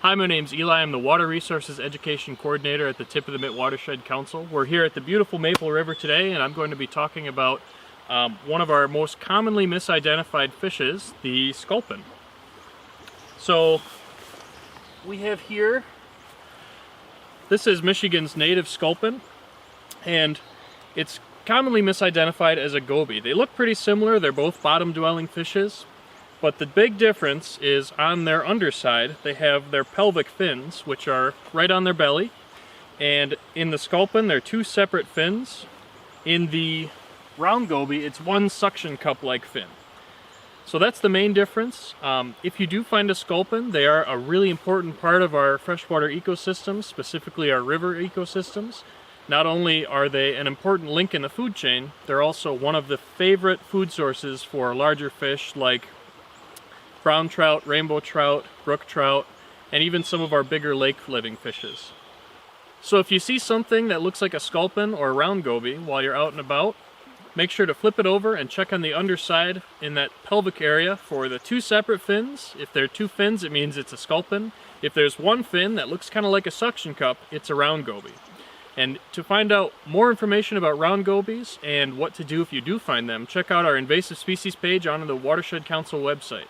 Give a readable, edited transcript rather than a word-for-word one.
Hi, my name's Eli. I'm the Water Resources Education Coordinator at the tip of the Mitt Watershed Council. We're here at the beautiful Maple River today, and I'm going to be talking about one of our most commonly misidentified fishes, the sculpin. So we have here, this is Michigan's native sculpin, and it's commonly misidentified as a goby. They look pretty similar. They're both bottom-dwelling fishes. But the big difference is on their underside, they have their pelvic fins, which are right on their belly. And in the sculpin, they're two separate fins. In the round goby, it's one suction cup-like fin. So that's the main difference. If you do find a sculpin, they are a really important part of our freshwater ecosystems, specifically our river ecosystems. Not only are they an important link in the food chain, they're also one of the favorite food sources for larger fish like brown trout, rainbow trout, brook trout, and even some of our bigger lake-living fishes. So if you see something that looks like a sculpin or a round goby while you're out and about, make sure to flip it over and check on the underside in that pelvic area for the two separate fins. If there are two fins, it means it's a sculpin. If there's one fin that looks kind of like a suction cup, it's a round goby. And to find out more information about round gobies and what to do if you do find them, check out our invasive species page on the Watershed Council website.